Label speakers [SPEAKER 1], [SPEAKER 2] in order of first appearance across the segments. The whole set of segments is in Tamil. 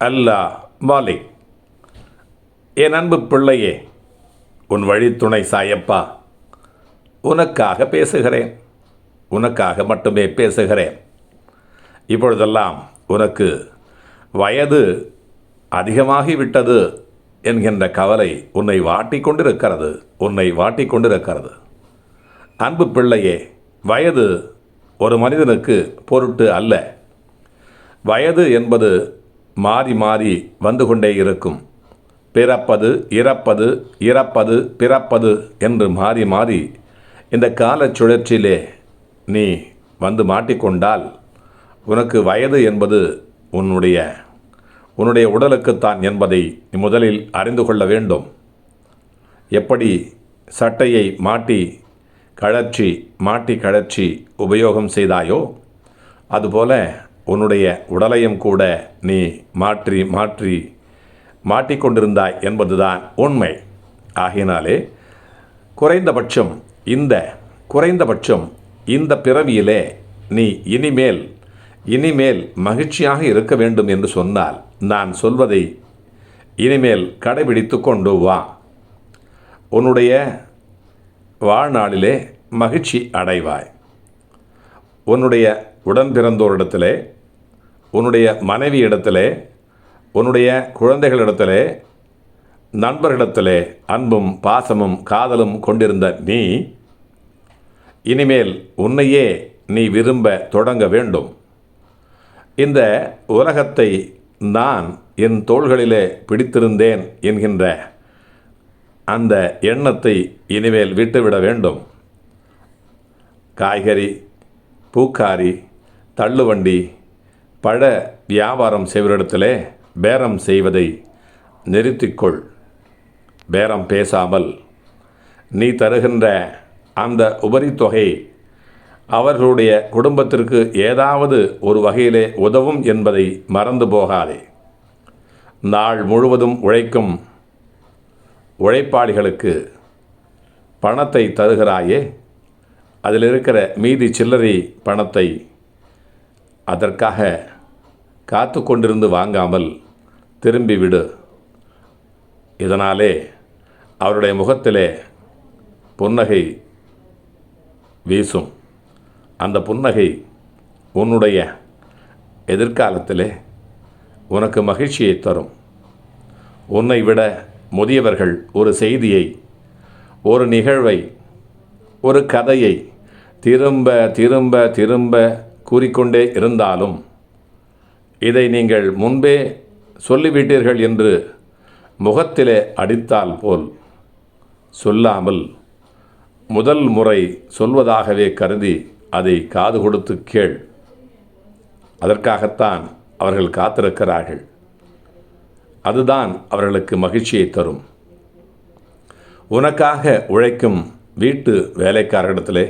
[SPEAKER 1] அல்லாஹ் மாலிக். என் அன்பு பிள்ளையே, உன் வழித்துணை சாயப்பா, உனக்காக பேசுகிறேன். உனக்காக மட்டுமே பேசுகிறேன். இப்பொழுதெல்லாம் உனக்கு வயது அதிகமாகிவிட்டது என்கின்ற கவலை உன்னை வாட்டி கொண்டிருக்கிறது. அன்பு பிள்ளையே, வயது ஒரு மனிதனுக்கு பொருட்டு அல்ல. வயது என்பது மாறி மாறி வந்து கொண்டே இருக்கும். பிறப்பது இறப்பது, இறப்பது பிறப்பது என்று மாறி மாறி இந்த கால சுழற்சியிலே நீ வந்து மாட்டிக்கொண்டால் உனக்கு வயது என்பது உன்னுடைய உடலுக்குத்தான் என்பதை நீ முதலில் அறிந்து கொள்ள வேண்டும். எப்படி சட்டையை மாட்டி கழற்றி உபயோகம் செய்தாயோ, அதுபோல உன்னுடைய உடலையும் கூட நீ மாட்டிக்கொண்டிருந்தாய் என்பதுதான் உண்மை. ஆகினாலே குறைந்தபட்சம் இந்த பிறவியிலே நீ இனிமேல் மகிழ்ச்சியாக இருக்க வேண்டும் என்று சொன்னால், நான் சொல்வதை இனிமேல் கடைபிடித்து கொண்டு வா. உன்னுடைய வாழ்நாளிலே மகிழ்ச்சி அடைவாய். உன்னுடைய உடன் பிறந்தோரிடத்திலே, உன்னுடைய மனைவியிடத்திலே, உன்னுடைய குழந்தைகளிடத்திலே, நண்பர்களிடத்திலே அன்பும் பாசமும் காதலும் கொண்டிருந்த நீ இனிமேல் உன்னையே நீ விரும்ப தொடங்க வேண்டும். இந்த உலகத்தை நான் என் தோள்களிலே பிடித்திருந்தேன் என்கின்ற அந்த எண்ணத்தை இனிமேல் விட்டுவிட வேண்டும். காய்கறி, பூக்காரி, தள்ளுவண்டி, பழ வியாபாரம் செய்வரிடத்திலே பேரம் செய்வதை நிறுத்திக்கொள். பேரம் பேசாமல் நீ தருகின்ற அந்த உபரித்தொகை அவர்களுடைய குடும்பத்திற்கு ஏதாவது ஒரு வகையிலே உதவும் என்பதை மறந்து போகாதே. நாள் முழுவதும் உழைக்கும் உழைப்பாளிகளுக்கு பணத்தை தருகிறாயே, அதில் இருக்கிற மீதி சில்லறை பணத்தை அதற்காக காத்து கொண்டிருந்து வாங்காமல் திரும்பிவிடு. இதனாலே அவருடைய முகத்திலே புன்னகை வீசும். அந்த புன்னகை உன்னுடைய எதிர்காலத்திலே உனக்கு மகிழ்ச்சியை தரும். உன்னை விட முதியவர்கள் ஒரு செய்தியை, ஒரு நிகழ்வை, ஒரு கதையை திரும்ப திரும்ப திரும்ப கூறிக்கொண்டே இருந்தாலும், இதை நீங்கள் முன்பே சொல்லிவிட்டீர்கள் என்று முகத்திலே அடித்தால் போல் சொல்லாமல் முதல் முறை சொல்வதாகவே கருதி அதை காது கொடுத்து கேள். அதற்காகத்தான் அவர்கள் காத்திருக்கிறார்கள். அதுதான் அவர்களுக்கு மகிழ்ச்சியை தரும். உனக்காக உழைக்கும் வீட்டு வேலைக்காரரிடத்திலே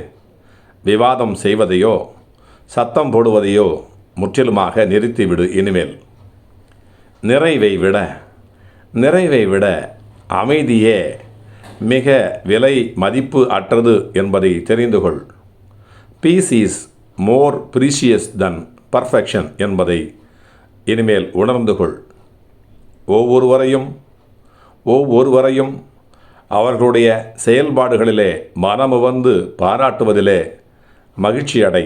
[SPEAKER 1] விவாதம் செய்வதையோ சத்தம் போடுவதையோ முற்றிலுமாக நிறுத்திவிடு. இனிமேல் நிறைவை விட அமைதியே மிக விலை மதிப்பு அற்றது என்பதை தெரிந்து கொள். Peace is more precious than perfection என்பதை இனிமேல் உணர்ந்து கொள். ஒவ்வொருவரையும் அவர்களுடைய செயல்பாடுகளிலே மனமுவந்து பாராட்டுவதிலே மகிழ்ச்சி அடை.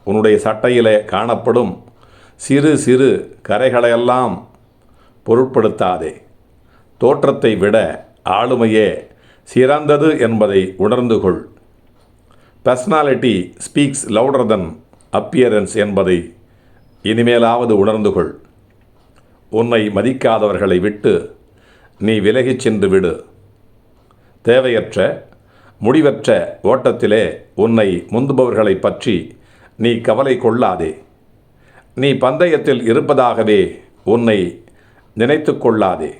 [SPEAKER 1] உன்னுடைய சட்டையிலே காணப்படும் சிறு சிறு கரைகளையெல்லாம் பொருட்படுத்தாதே. தோற்றத்தை விட ஆளுமையே சிறந்தது என்பதை உணர்ந்து கொள். பர்சனாலிட்டி ஸ்பீக்ஸ் லவுடர் தன் அப்பியரன்ஸ் என்பதை இனிமேலாவது உணர்ந்து கொள். உன்னை மதிக்காதவர்களை விட்டு நீ விலகிச் சென்று விடு. தேவையற்ற முடிவற்ற ஓட்டத்திலே உன்னை முந்துபவர்களை பற்றி நீ கவலை கொள்ளாதே. நீ பந்தயத்தில் இருப்பதாகவே உன்னை நினைத்து கொள்ளாதே.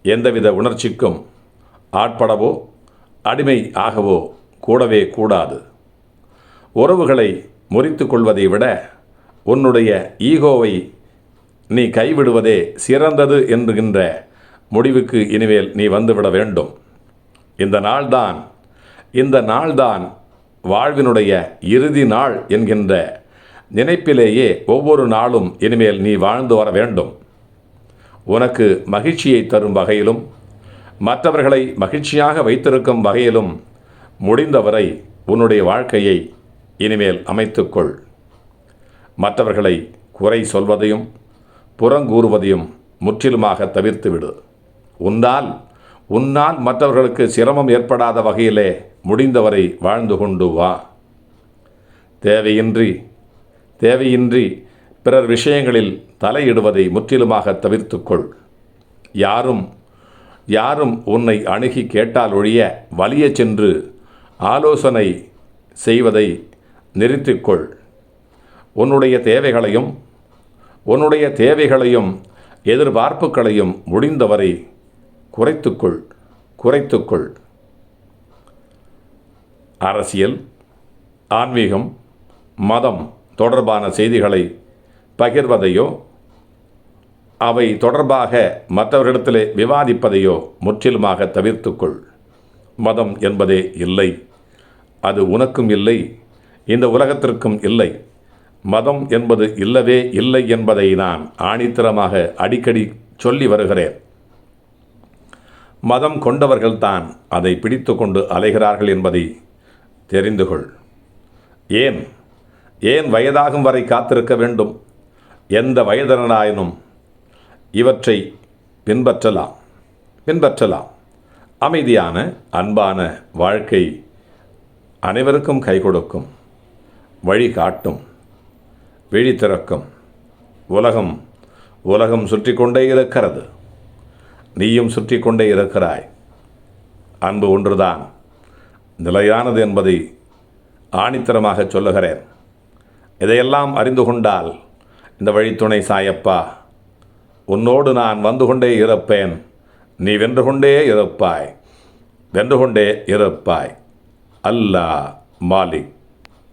[SPEAKER 1] எந்தவித உணர்ச்சிக்கும் ஆட்படவோ அடிமை ஆகவோ கூடவே கூடாது. உறவுகளை முறித்து கொள்வதை விட உன்னுடைய ஈகோவை நீ கைவிடுவதே சிறந்தது என்கின்ற முடிவுக்கு இனிமேல் நீ வந்துவிட வேண்டும். இந்த நாள்தான் வாழ்வினுடைய இறுதி நாள் என்கின்ற நினைப்பிலேயே ஒவ்வொரு நாளும் இனிமேல் நீ வாழ்ந்து வர வேண்டும். உனக்கு மகிழ்ச்சியை தரும் வகையிலும் மற்றவர்களை மகிழ்ச்சியாக வைத்திருக்கும் வகையிலும் முடிந்தவரை உன்னுடைய வாழ்க்கையை இனிமேல் அமைத்துக்கொள். மற்றவர்களை குறை சொல்வதையும் புறங்கூறுவதையும் முற்றிலுமாக தவிர்த்துவிடு. உன்னால் மற்றவர்களுக்கு சிரமம் ஏற்படாத வகையிலே முடிந்தவரை வாழ்ந்து கொண்டு வா. தேவையின்றி பிறர் விஷயங்களில் தலையிடுவதை முற்றிலுமாக தவிர்த்துக்கொள். யாரும் உன்னை அணுகி கேட்டால் ஒழிய வலிய சென்று ஆலோசனை செய்வதை நிறுத்திக்கொள். உன்னுடைய தேவைகளையும் எதிர்பார்ப்புகளையும் முடிந்தவரை குறைத்துக்கொள். அரசியல், ஆன்மீகம், மதம் தொடர்பான செய்திகளை பகிர்வதையோ அவை தொடர்பாக மற்றவர்களிடத்திலே விவாதிப்பதையோ முற்றிலுமாக தவிர்த்துக்கொள். மதம் என்பதே இல்லை. அது உனக்கும் இல்லை, இந்த உலகத்திற்கும் இல்லை. மதம் என்பது இல்லவே இல்லை என்பதை நான் ஆணித்தரமாக அடிக்கடி சொல்லி வருகிறேன். மதம் கொண்டவர்கள்தான் அதை பிடித்து கொண்டு அலைகிறார்கள் என்பதை தெரிந்து கொள். ஏன் வயதாகும் வரை காத்திருக்க வேண்டும்? எந்த வயதினராயினும் இவற்றை பின்பற்றலாம். அமைதியான அன்பான வாழ்க்கை அனைவருக்கும் கை கொடுக்கும், வழி காட்டும், விழி திறக்கும். உலகம் சுற்றி கொண்டே இருக்கிறது, நீயும் சுற்றி கொண்டே இருக்கிறாய். அன்பு ஒன்றுதான் நிலையானது என்பதை ஆணித்தரமாக சொல்லுகிறேன். இதையெல்லாம் அறிந்து கொண்டால் இந்த வழித்துணை சாயப்பா, உன்னோடு நான் வந்து கொண்டே இருப்பேன். நீ வென்று கொண்டே இருப்பாய். அல்லாஹ் மாலிக்.